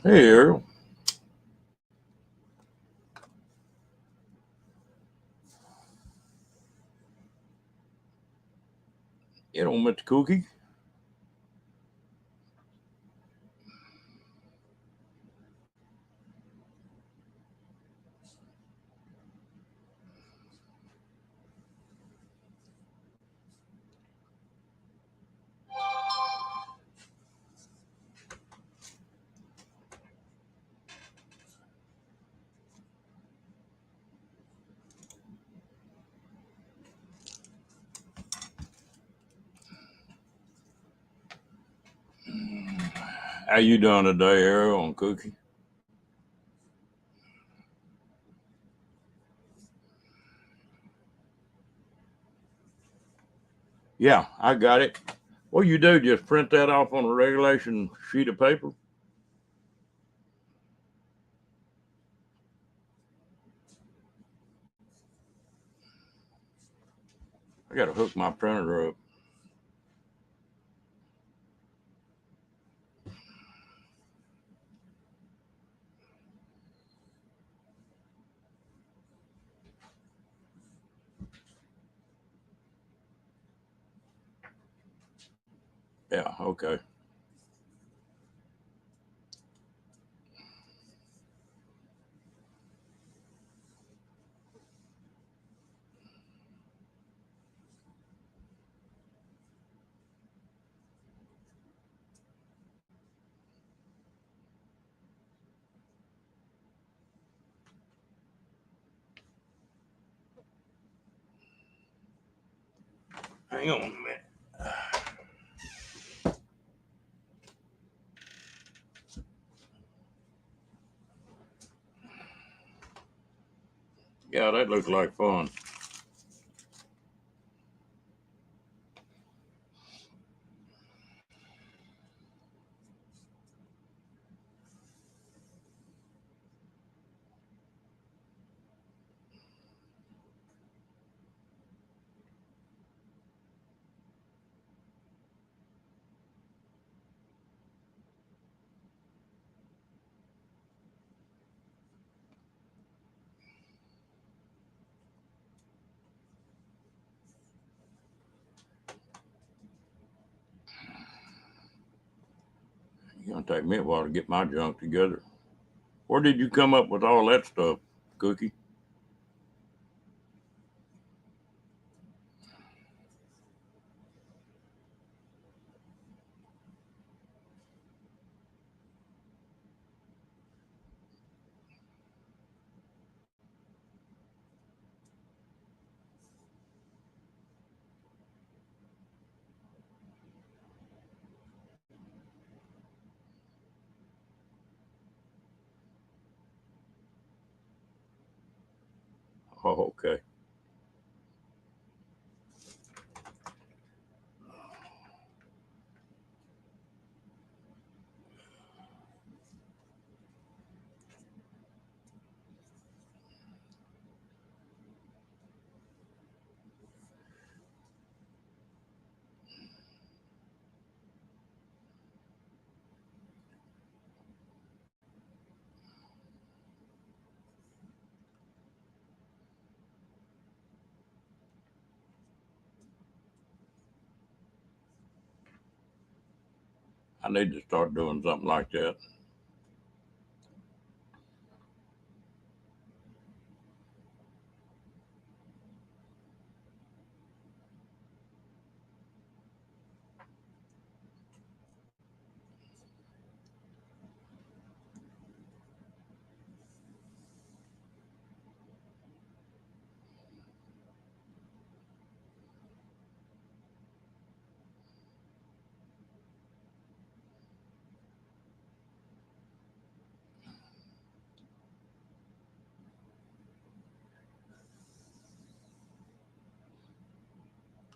Hey, Ariel. You know, Mr. Cookie. How you doing today, Ariel and Cookie? Yeah, I got it. What you do, just print that off on a regulation sheet of paper? I got to hook my printer up. Yeah, okay. Hang on a minute. Yeah, that looks like fun. It's gonna take me a while to get my junk together. Where did you come up with all that stuff, Cookie? Oh, okay. I need to start doing something like that.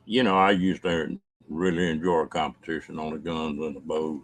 You know, I used to really enjoy a competition on the guns and the bows.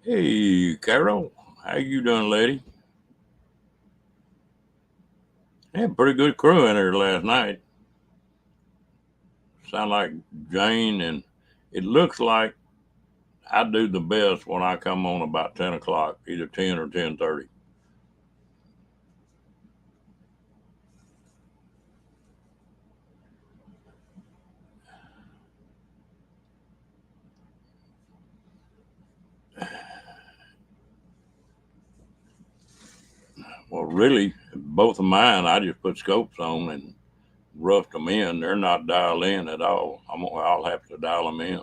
Hey, Carol, how you doing, lady? Had a pretty good crew in there last night. Sound like Jane, and it looks like I do the best when I come on about 10 o'clock, either 10 or 10:30. Well, really, both of mine, I just put scopes on and roughed them in. They're not dialed in at all. I'll have to dial them in.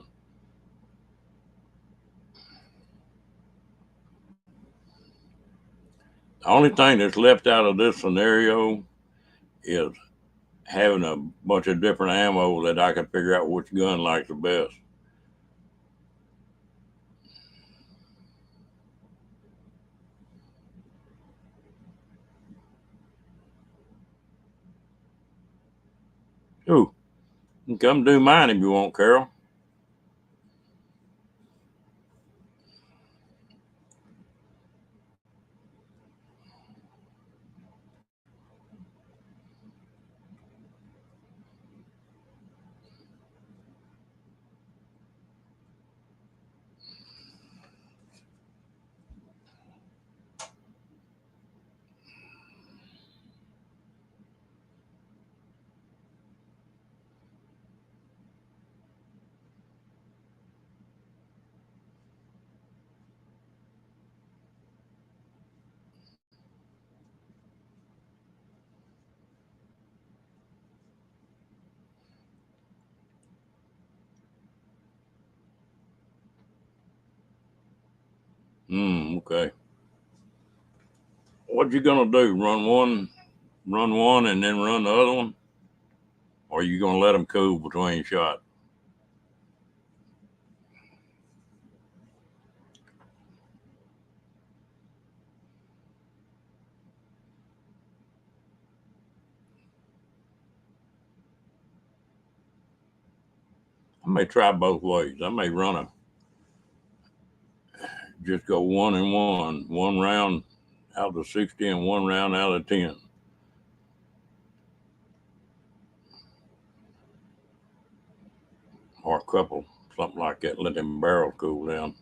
The only thing that's left out of this scenario is having a bunch of different ammo that I can figure out which gun likes the best. Ooh, you can come do mine if you want, Carol. Okay. What you gonna do? Run one, and then run the other one, or you gonna let them cool between shots? I may try both ways. I may run a just go 1 and 1, one round out of the 60 and one round out of 10, or a couple, something like that. Let them barrels cool down.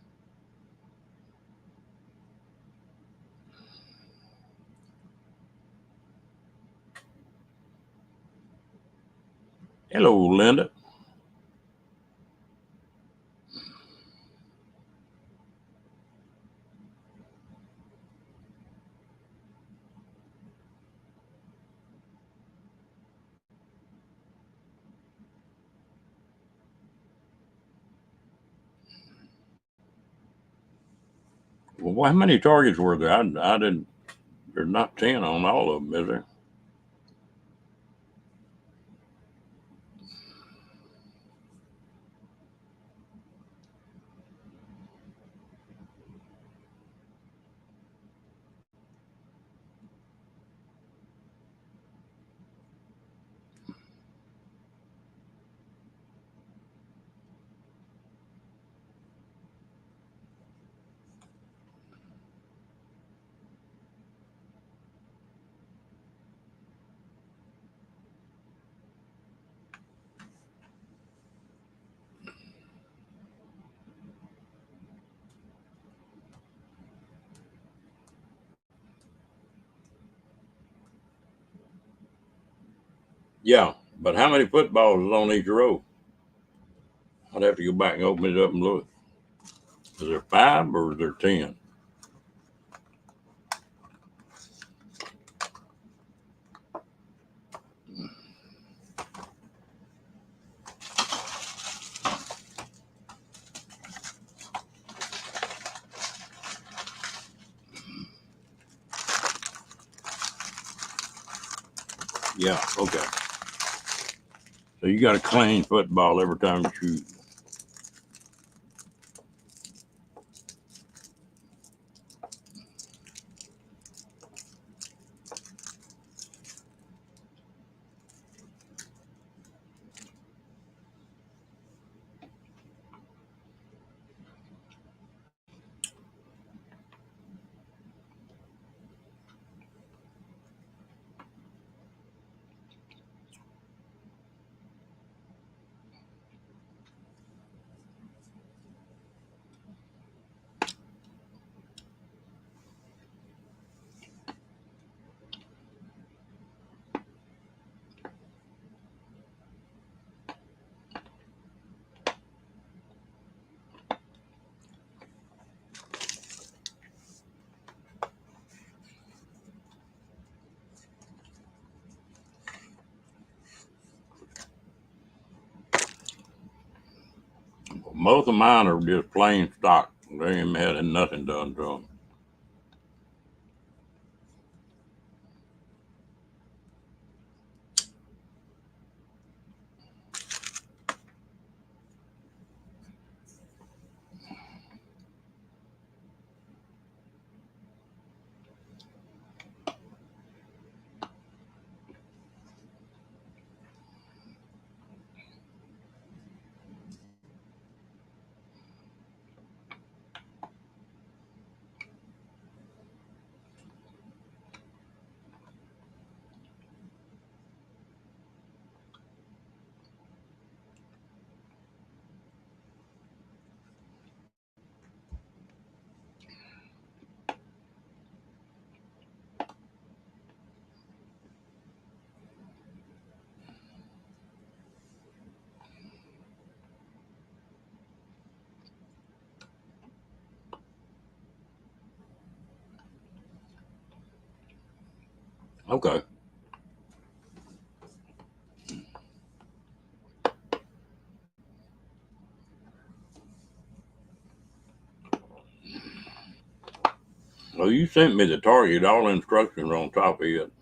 Hello, Linda. Well, how many targets were there? I didn't. There's not 10 on all of them, is there? Yeah, but how many footballs is on each row? I'd have to go back and open it up and look. Is there 5 or is there 10? Yeah, okay. So you got a clean football every time you shoot. Most of mine are just plain stock. They ain't had nothing done to them. Okay. Well, you sent me the target. All instructions on top of it.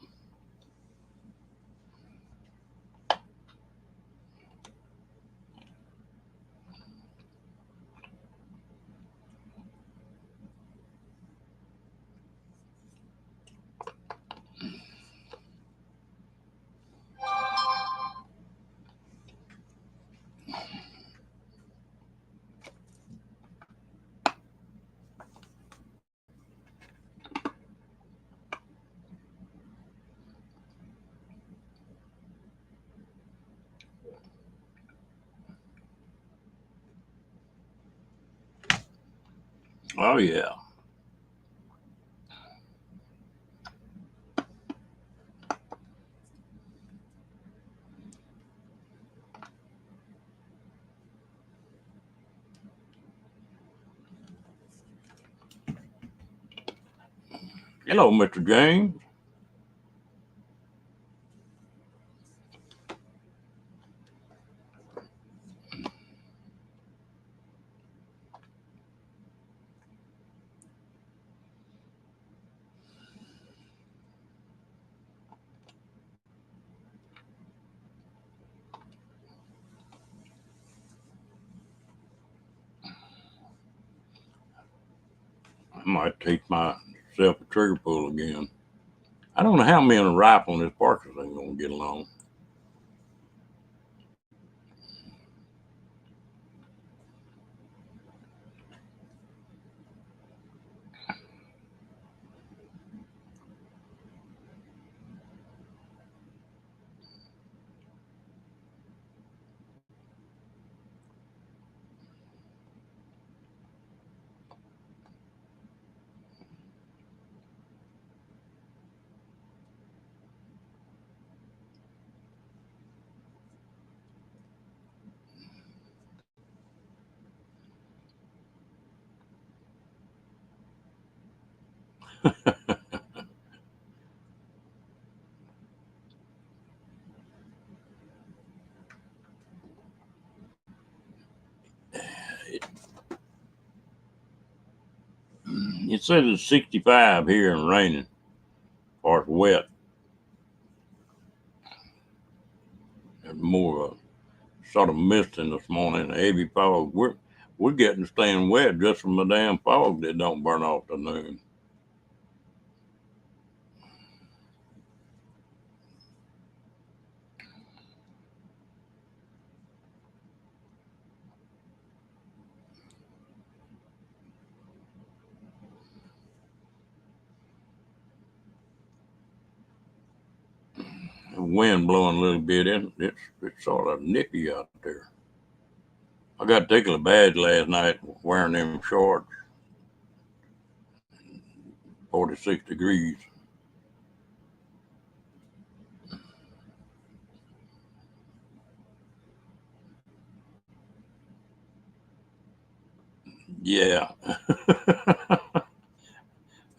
Oh yeah. Hello, Mr. James. I might teach myself a trigger pull again. I don't know how me and a rifle and this Parker thing gonna get along. It says it's 65 here and raining, or it's wet. There's more of a sort of misting this morning, a heavy fog. We're getting staying wet just from the damn fog that don't burn off to noon. The wind blowing a little bit in. It's sort of nippy out there. I got tickled bad last night wearing them shorts. 46 degrees. Yeah.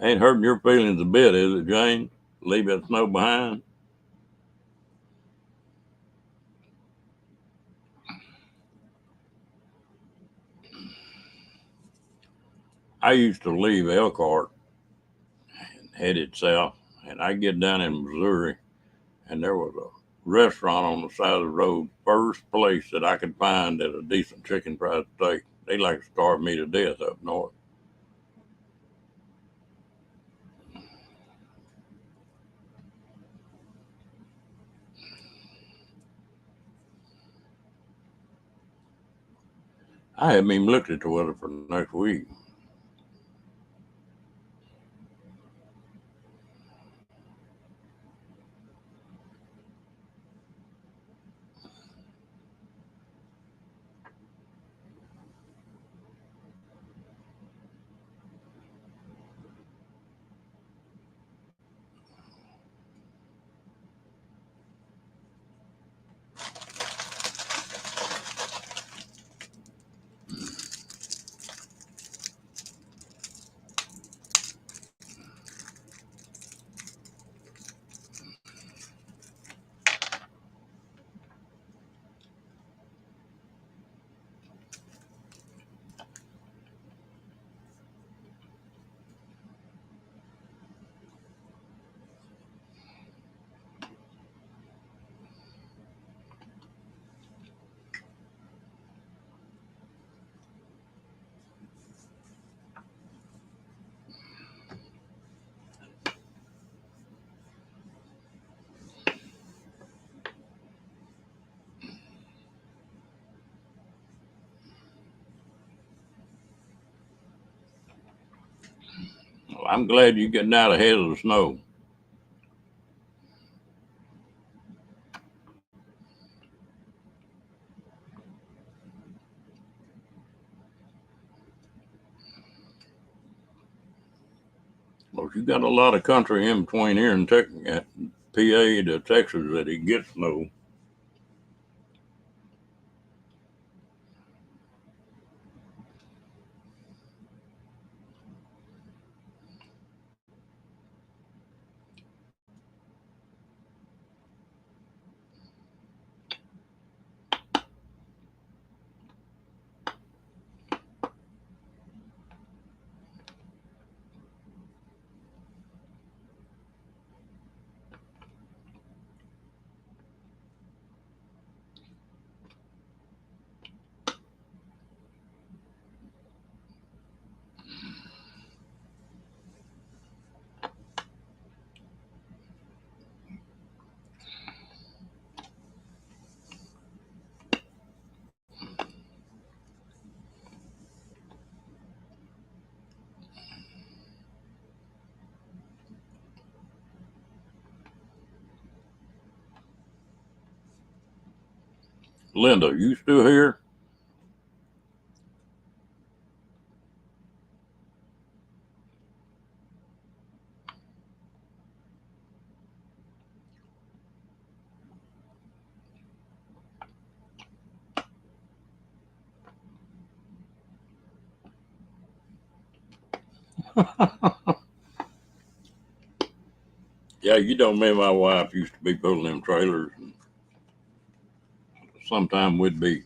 Ain't hurting your feelings a bit, is it, Jane? Leave that snow behind. I used to leave Elkhart and headed south, and I get down in Missouri, and there was a restaurant on the side of the road, first place that I could find at a decent chicken fried steak. They like to starve me to death up north. I haven't even looked at the weather for next week. Well, I'm glad you're getting out ahead of the snow. Well, you got a lot of country in between here and PA to Texas that it gets snow. Linda, you still here? Yeah, you know me and my wife used to be pulling them trailers, and sometime we'd be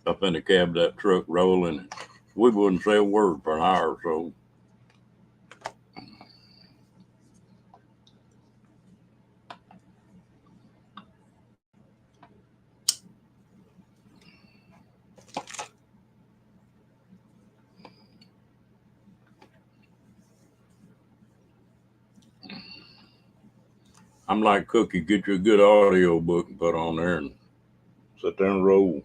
up in the cab of that truck rolling, and we wouldn't say a word for an hour or so. I'm like Cookie, get you a good audio book and put on there and sit there and roll.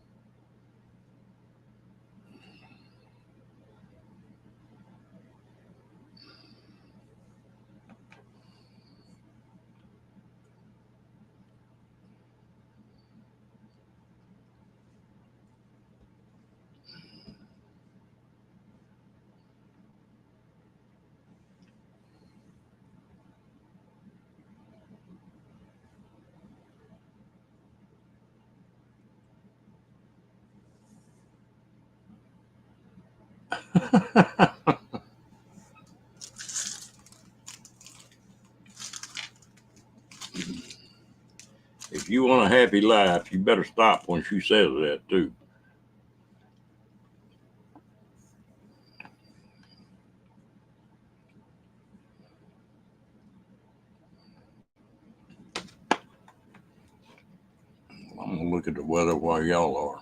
If you want a happy life, you better stop when she says that too. look at the weather while y'all are.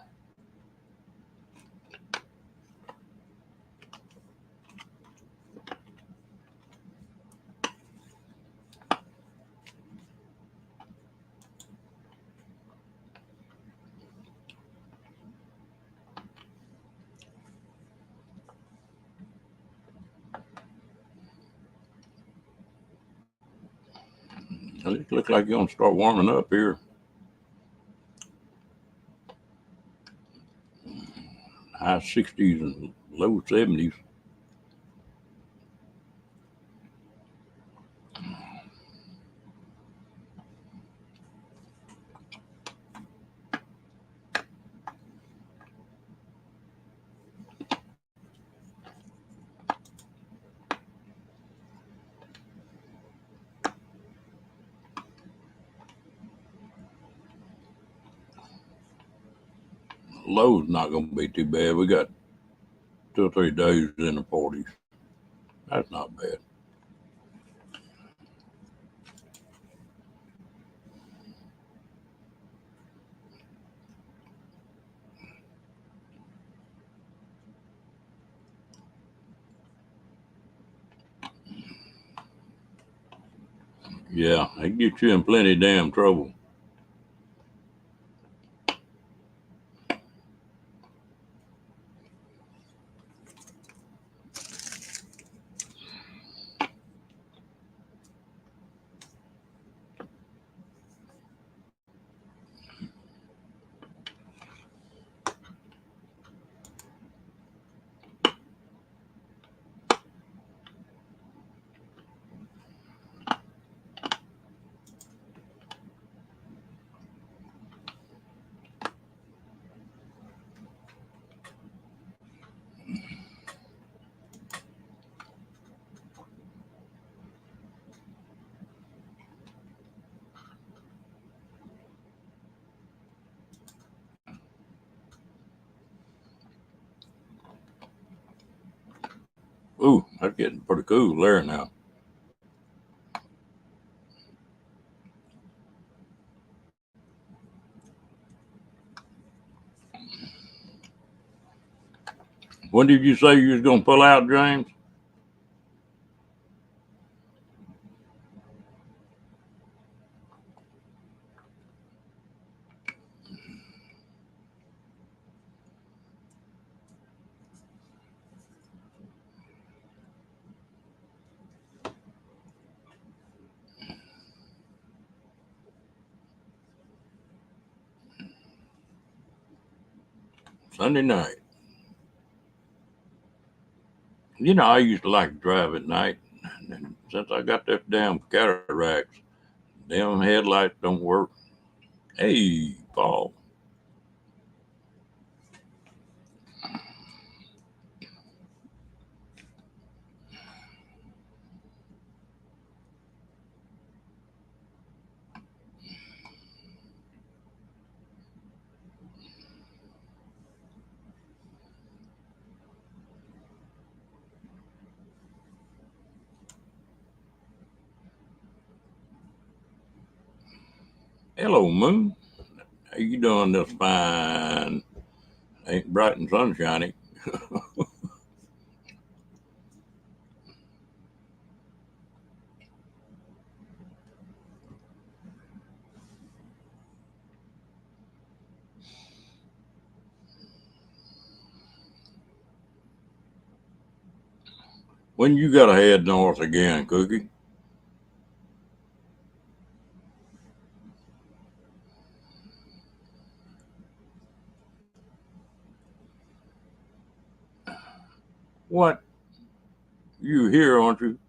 It looks like you're going to start warming up here. High 60s and low 70s. Low's not going to be too bad. We got 2 or 3 days in the 40s. That's not bad. Yeah, it gets you in plenty of damn trouble. Ooh, that's getting pretty cool there now. When did you say you was going to pull out, James? Sunday night. You know, I used to like to drive at night. And since I got that damn cataracts, damn headlights don't work. Hey, Paul. Hello, Moon. How you doing this fine? Ain't bright and sunshiny. When you gotta head north again, Cookie? What? You here, aren't you?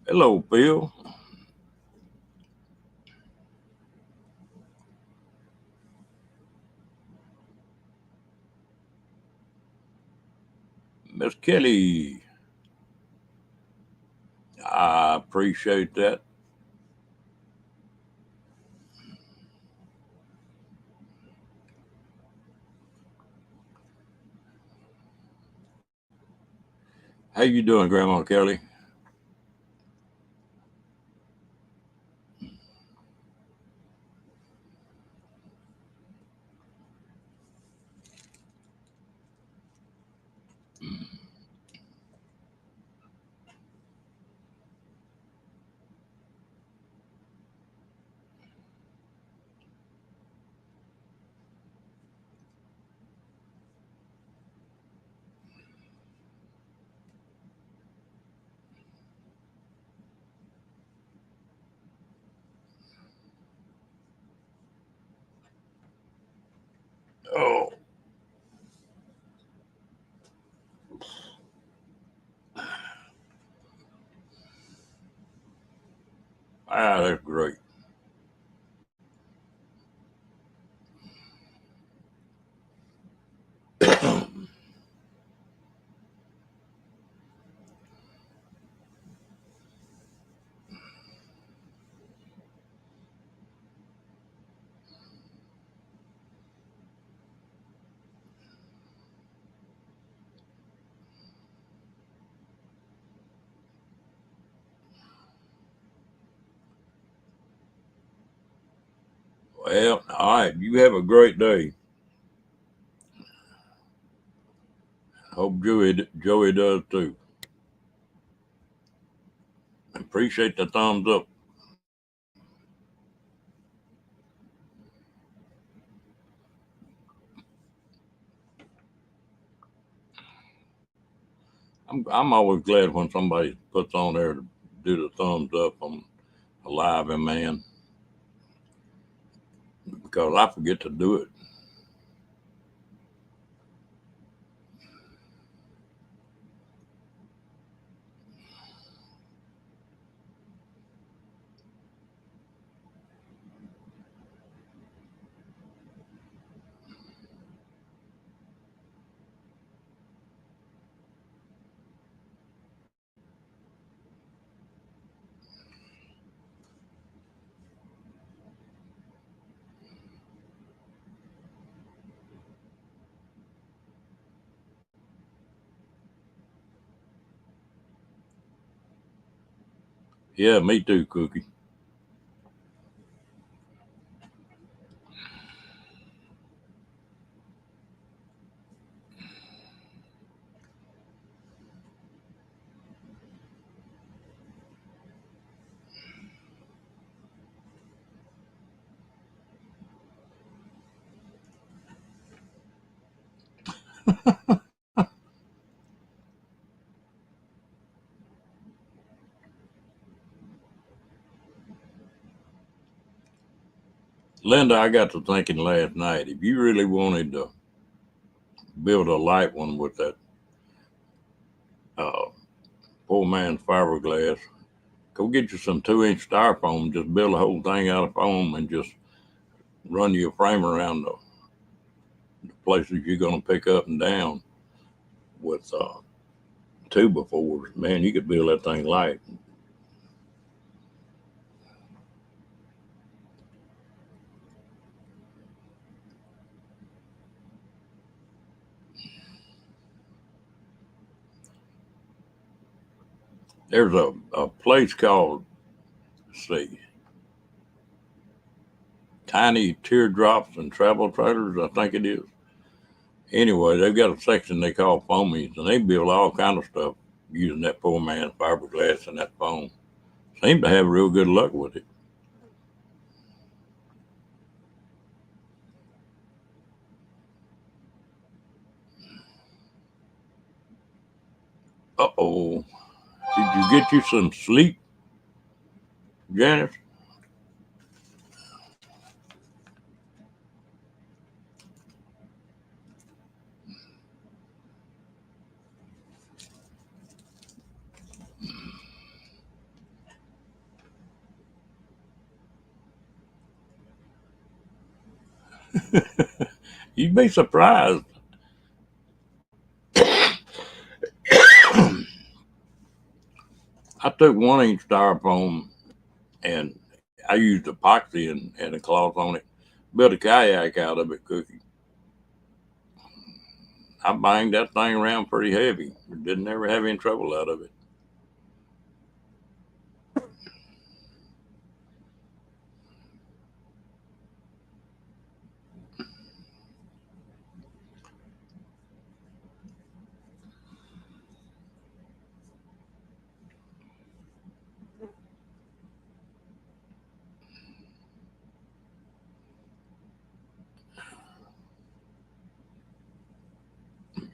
Hello, Phil. Miss Kelly. I appreciate that. How you doing, Grandma Kelly? Ah, that's great. Well, all right. You have a great day. Hope Joey does too. Appreciate the thumbs up. I'm always glad when somebody puts on there to do the thumbs up on Alive and Man because I forget to do it. Yeah, me too, Cookie. Linda, I got to thinking last night, if you really wanted to build a light one with that uh, poor man's fiberglass, go get you some 2-inch styrofoam, just build the whole thing out of foam and just run your frame around the places you're going to pick up and down with 2x4s. Man, you could build that thing light. There's a place called, let's see, Tiny Teardrops and Travel Trailers, I think it is. Anyway, they've got a section they call foamies, and they build all kind of stuff using that poor man's fiberglass and that foam. Seem to have real good luck with it. Uh oh. Did you get you some sleep, Janice? You'd be surprised. I took 1-inch styrofoam and I used epoxy and a cloth on it, built a kayak out of it, Cookie. I banged that thing around pretty heavy. Didn't ever have any trouble out of it.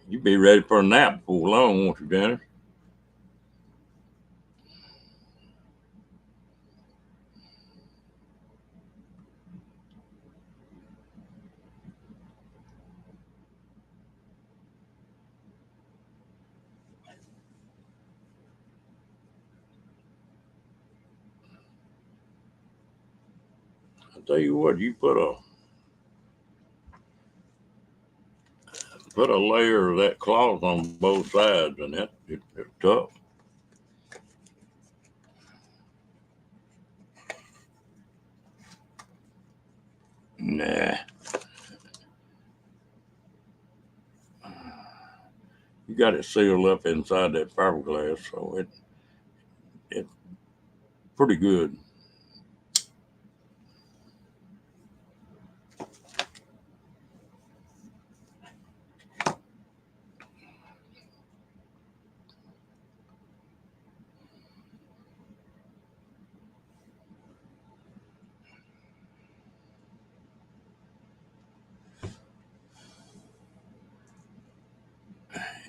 You'd be ready for a nap before long, won't you, Janice? tell you what, you put a layer of that cloth on both sides, and it's tough. Nah, you got it sealed up inside that fiberglass, so it's pretty good.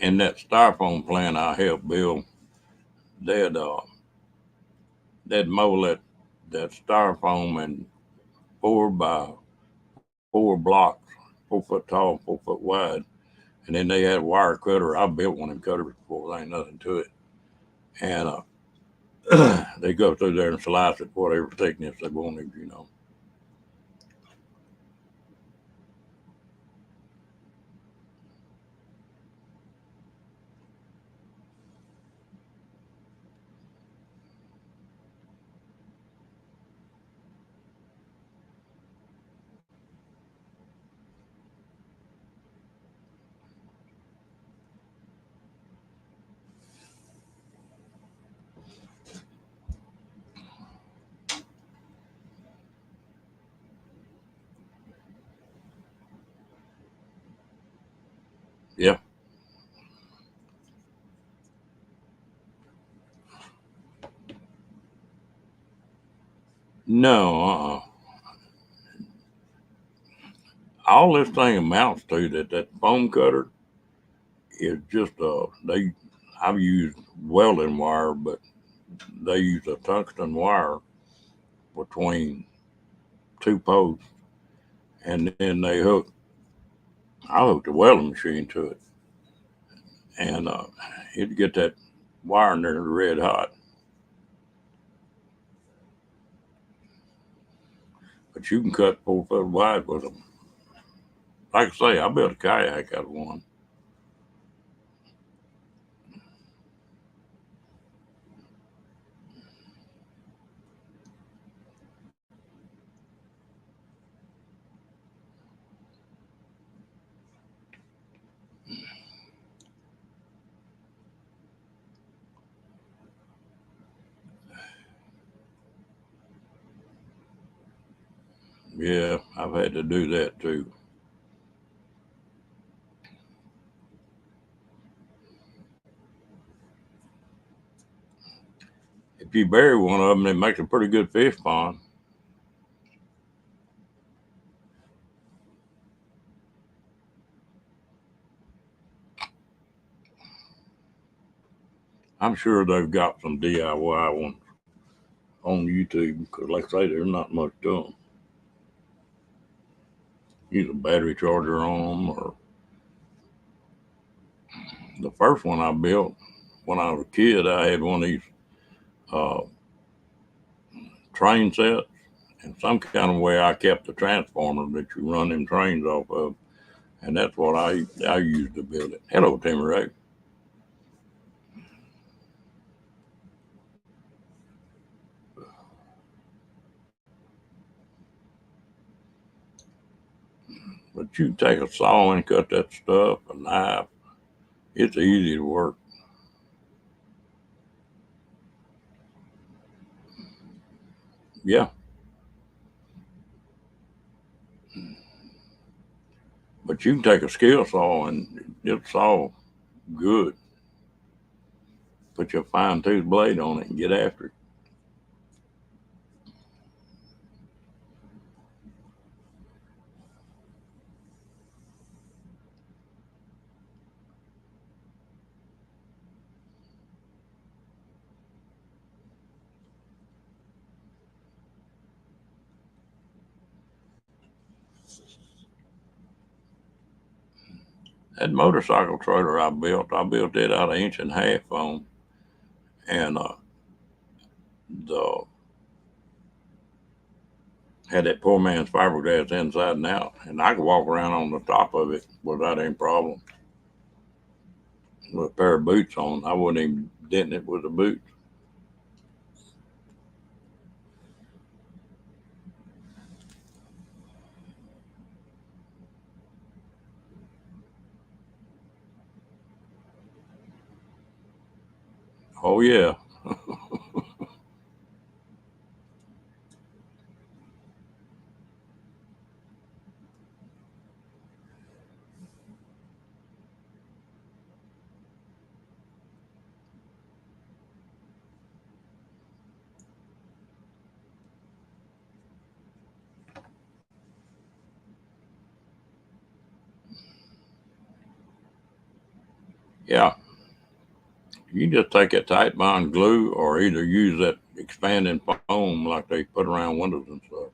In that styrofoam plant I helped build, they'd mold that styrofoam in 4x4 blocks, 4 foot tall, 4 foot wide, and then they had a wire cutter. I built one of them cutters before. There ain't nothing to it, and they go through there and slice it whatever thickness they wanted, you know. Yeah. No, all this thing amounts to that foam cutter is just they. I've used welding wire, but they use a tungsten wire between two posts, and then I hooked a welding machine to it, and it'd get that wire in there red hot. But you can cut 4 foot wide with them. Like I say, I built a kayak out of one. Yeah, I've had to do that too. If you bury one of them, it makes a pretty good fish pond. I'm sure they've got some DIY ones on YouTube because, like I say, there's not much to them. Use a battery charger on them, or the first one I built when I was a kid, I had one of these uh, train sets, and some kind of way I kept the transformer that you run them trains off of, and that's what I used to build it. Hello, Timmy Ray. But you take a saw and cut that stuff, a knife. It's easy to work. Yeah, but you can take a skill saw and it'll saw good. Put your fine tooth blade on it and get after it. That motorcycle trailer I built it out of 1.5 inch foam, and the Had that poor man's fiberglass inside and out, and I could walk around on the top of it without any problem. With a pair of boots on, I wouldn't even dent it with the boots. Oh yeah, yeah. You can just take that tight bond glue, or either use that expanding foam like they put around windows and stuff.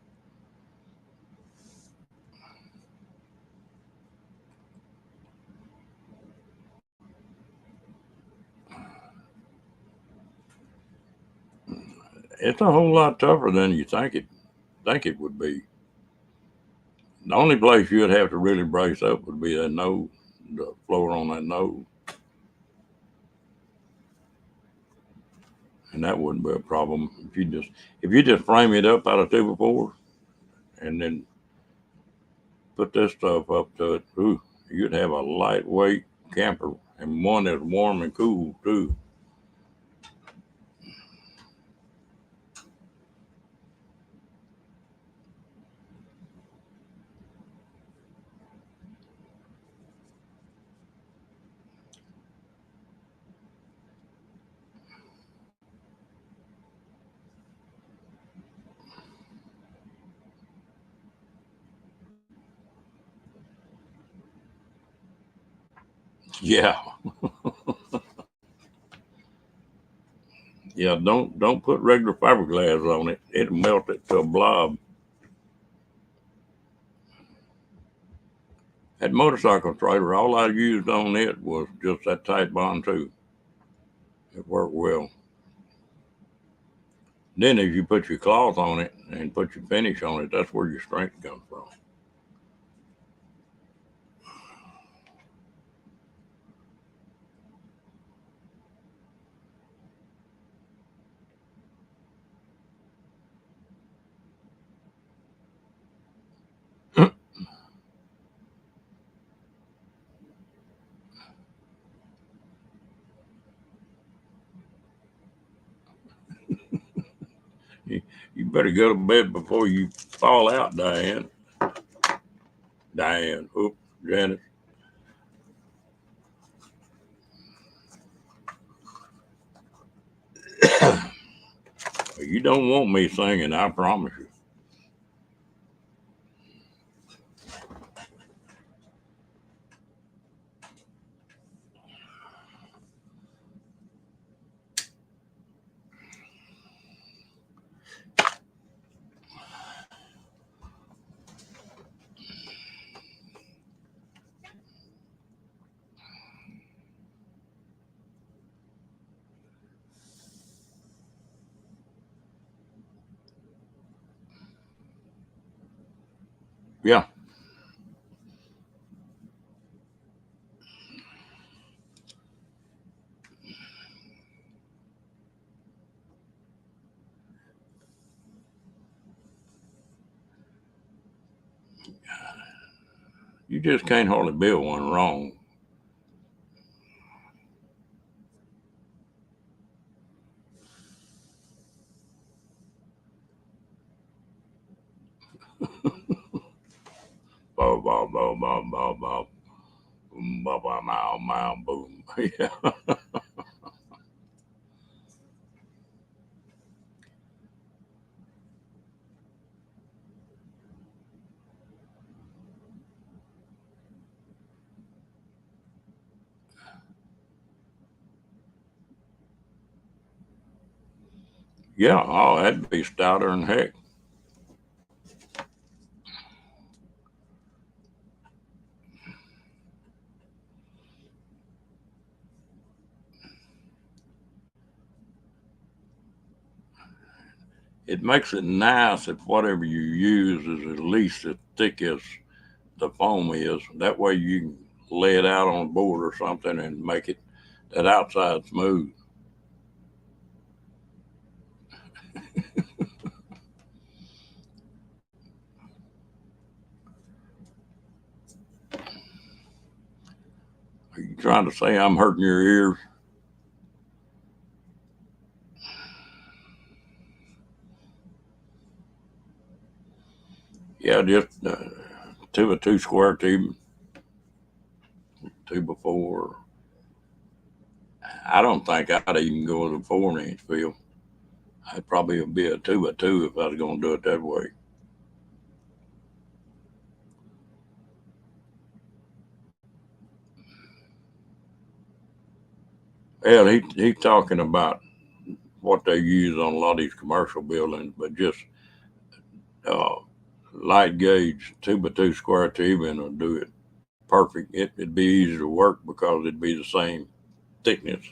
It's a whole lot tougher than you think it would be. The only place you'd have to really brace up would be that nose, the floor on that nose, and that wouldn't be a problem if you just frame it up out of 2x4 and then put this stuff up to it. Ooh, you'd have a lightweight camper and one that's warm and cool too. Yeah, yeah. Don't put regular fiberglass on it. It'll melt it to a blob. That motorcycle trailer, all I used on it was just that tight bond too. It worked well. Then if you put your cloth on it and put your finish on it, that's where your strength comes from. You better go to bed before you fall out, Diane. Diane, oops, Janice. You don't want me singing, I promise you. Yeah, you just can't hardly build one wrong. Bow, bow, bow, bow, bow, bow. Boom, bow, bow, mow, mow, boom. Yeah, yeah. Oh, that'd be stouter than heck. it makes it nice if whatever you use is at least as thick as the foam is. That way you can lay it out on a board or something and make it that outside smooth. Are you trying to say I'm hurting your ears? Yeah, just 2 by 2 square tube, 2 by 4. I don't think I'd even go with a 4 inch field. I'd probably be a 2 by 2 if I was going to do it that way. Well, he's talking about what they use on a lot of these commercial buildings, but just uh, light gauge 2 by 2 square tubing will do it perfect. It'd be easy to work because it'd be the same thickness.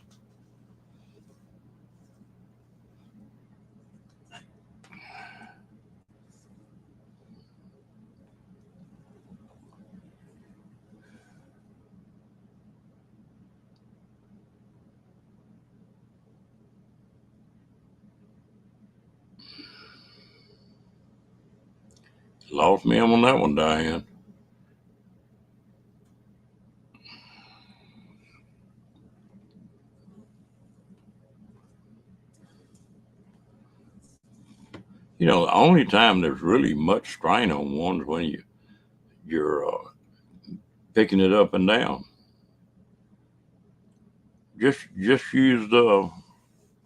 Lost me on that one, Diane. The only time there's really much strain on one is when you're picking it up and down. Just use the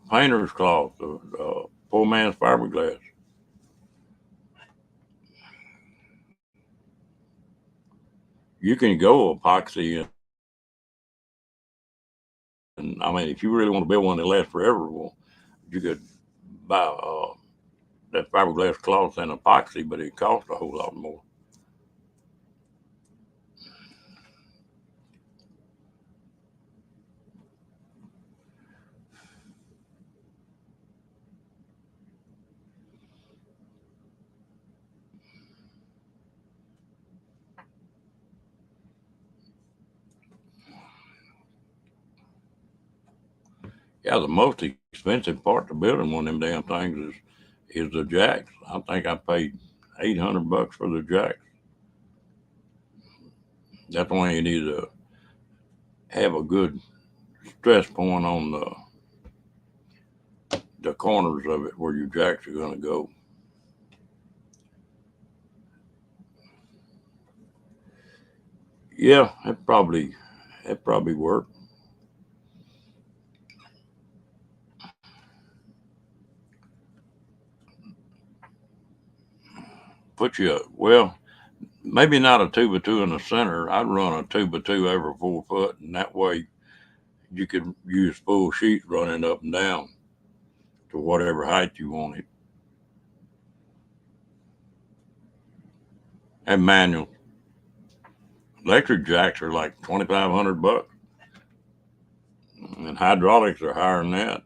painter's cloth, the poor man's fiberglass. You can go epoxy, and I mean, if you really want to build one that lasts forever, well, you could buy that fiberglass cloth and epoxy, but it costs a whole lot more. Yeah, the most expensive part to building one of them damn things is the jacks. I think I paid $800 for the jacks. That's why you need to have a good stress point on the corners of it where your jacks are going to go. Yeah, that probably worked. Put you well, maybe not a 2 by 2 in the center. I'd run a 2 by 2 every 4 foot, and that way you could use full sheets running up and down to whatever height you wanted. And manual electric jacks are like $2,500, and hydraulics are higher than that.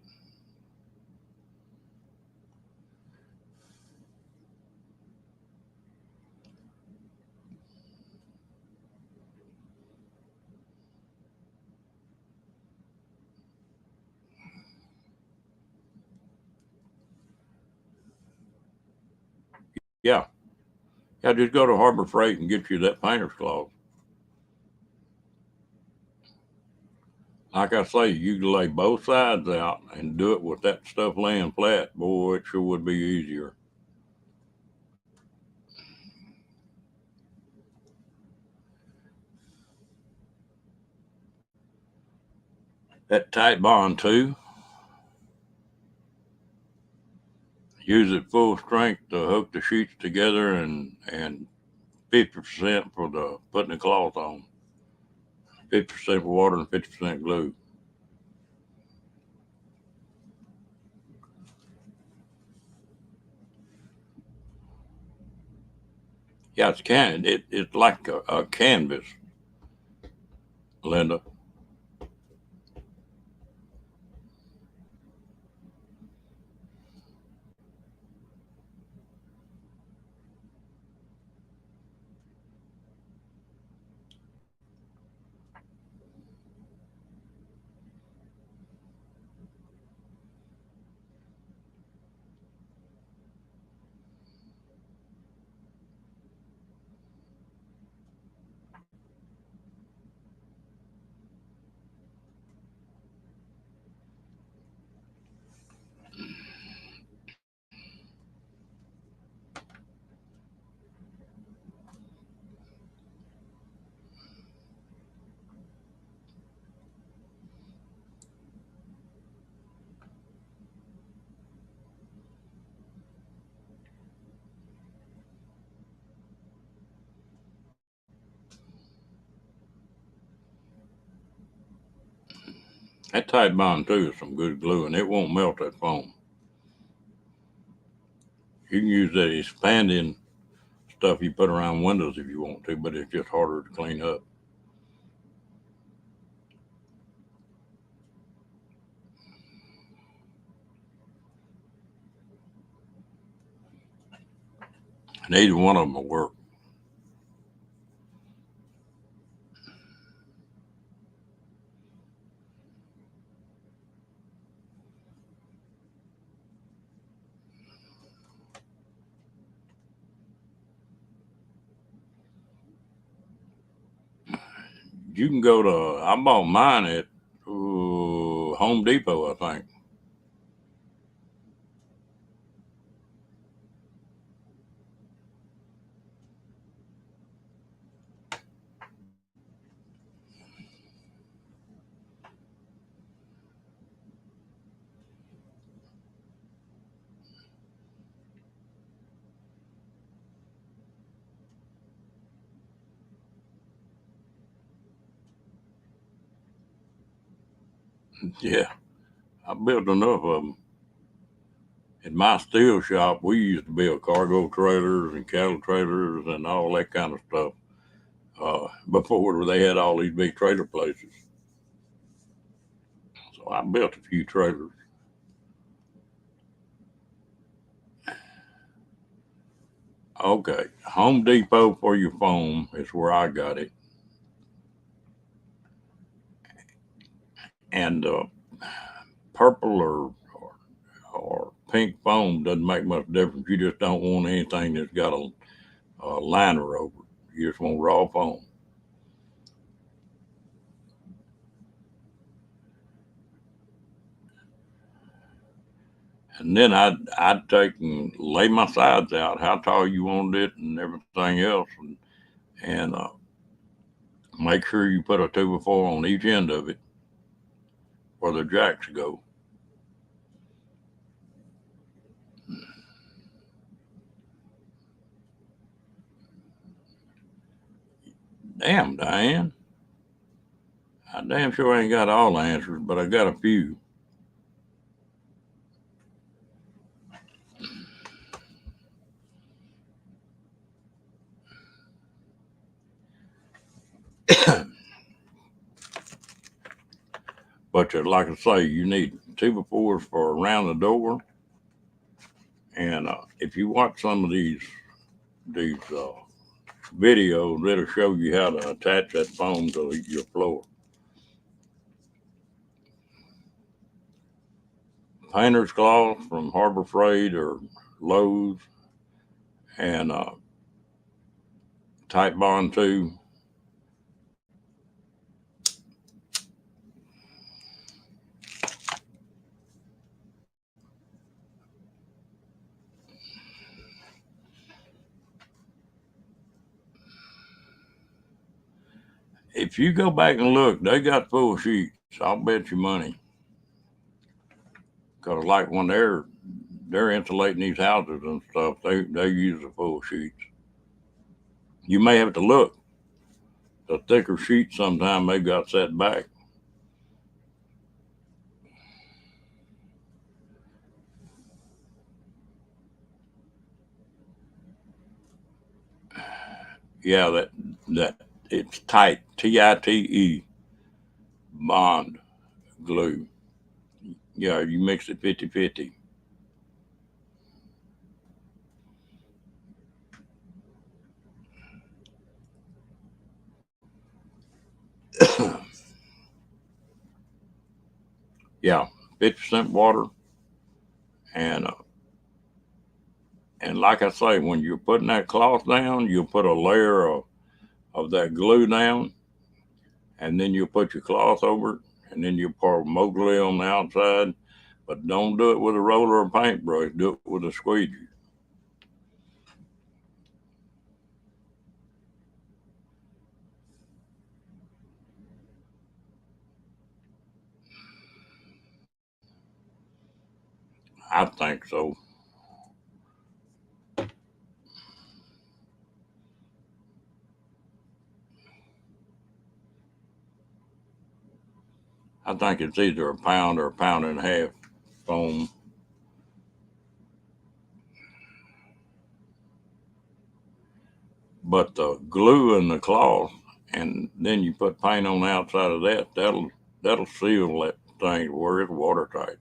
Yeah, yeah. Just go to Harbor Freight and get you that painter's cloth. Like I say, you can lay both sides out and do it with that stuff laying flat. Boy, it sure would be easier. That Titebond too, use it full strength to hook the sheets together, and 50% for the putting the cloth on. 50% water and 50% glue. Yeah, it's like a canvas, Linda. That Tide Bond 2 is some good glue, and it won't melt that foam. You can use that expanding stuff you put around windows if you want to, but it's just harder to clean up. And either one of them will work. You can go to, I bought mine at Home Depot, I think. Yeah, I built enough of them. In my steel shop, we used to build cargo trailers and cattle trailers and all that kind of stuff before they had all these big trailer places. So I built a few trailers. Okay, Home Depot for your foam is where I got it. And purple or pink foam doesn't make much difference. You just don't want anything that's got a liner over it. You just want raw foam. And then I'd take and lay my sides out, how tall you wanted it, and everything else, and make sure you put a 2x4 on each end of it where the jacks go. Damn, Diane, I damn sure ain't got all the answers, but I got a few. But like I say, you need 2x4s for around the door. And if you watch some of these videos, it'll show you how to attach that foam to your floor. Painter's cloth from Harbor Freight or Lowe's, and Titebond 2. If you go back and look, they got full sheets. I'll bet you money. Cause like when they're insulating these houses and stuff, they use the full sheets. You may have to look. The thicker sheets sometimes they got set back. Yeah, that it's tight. TITE bond glue. Yeah, you mix it 50-50. Yeah, 50% water, and and like I say, when you're putting that cloth down, you'll put a layer of that glue down, and then you'll put your cloth over it, and then you'll pour Mogley on the outside. But don't do it with a roller or paintbrush. Do it with a squeegee. I think so. I think it's either a pound or a pound and a half foam. But the glue and the cloth, and then you put paint on the outside of that, that'll seal that thing to where it's watertight.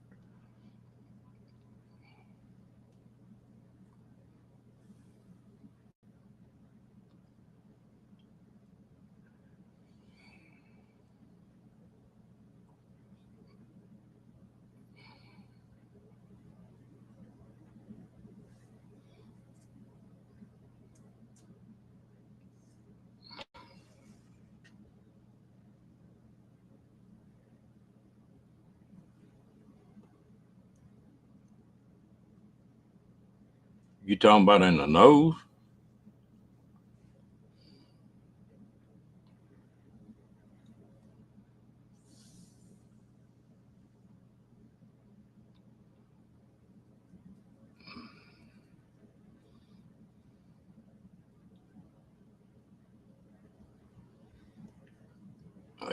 You talking about in the nose?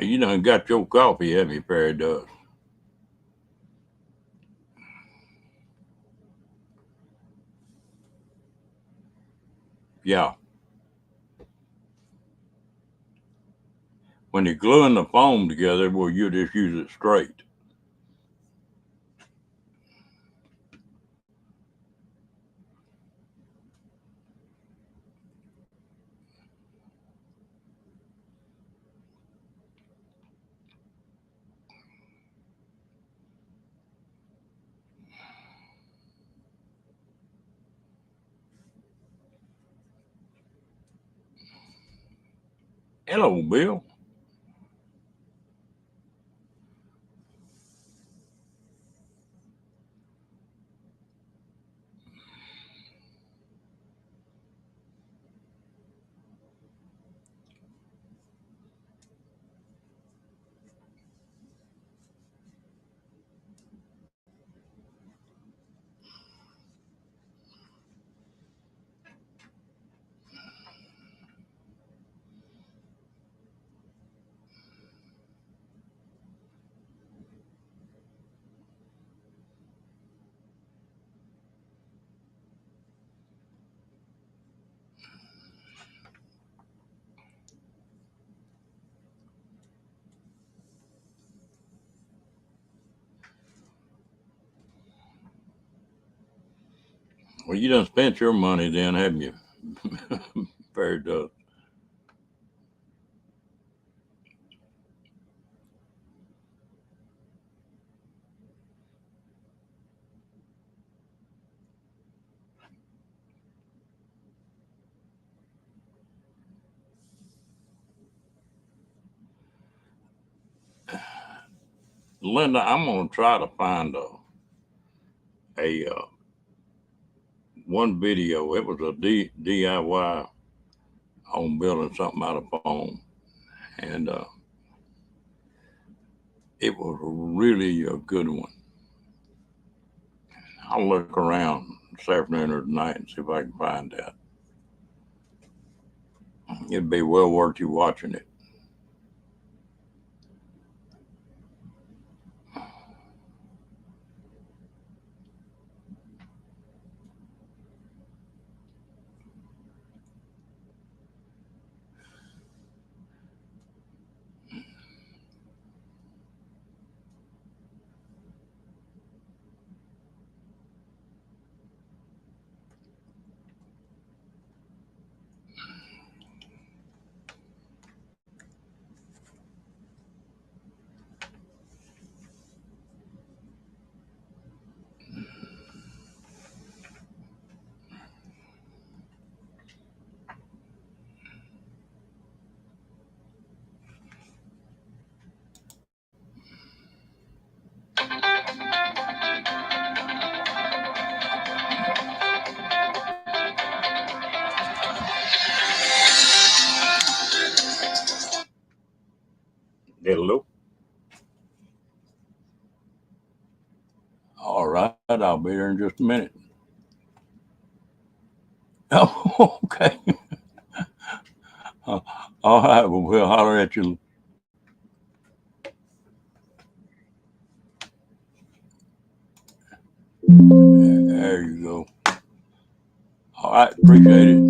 You done got your coffee, have you, Perry Does? Yeah. When you're gluing the foam together, well, you just use it straight. Hello, Bill. Well, you done spent your money then, haven't you? Perry Does. Linda, I'm gonna try to find a one video. It was a DIY on building something out of foam, and it was really a good one. I'll look around this afternoon or tonight and see if I can find that. It'd be well worth you watching it. Hello. All right, I'll be there in just a minute. Oh, okay. All right, well, we'll holler at you. There you go. All right, appreciate it.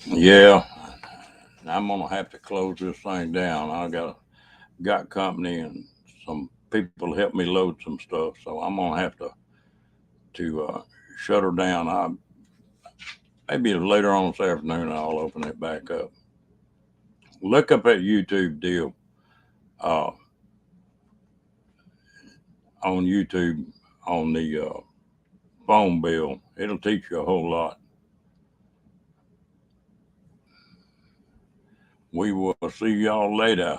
Yeah, I'm gonna have to close this thing down. I got company and some people help me load some stuff, so I'm gonna have to shut her down. I maybe later on this afternoon I'll open it back up. Look up that YouTube deal uh, on YouTube on the phone bill. It'll teach you a whole lot. We will see y'all later.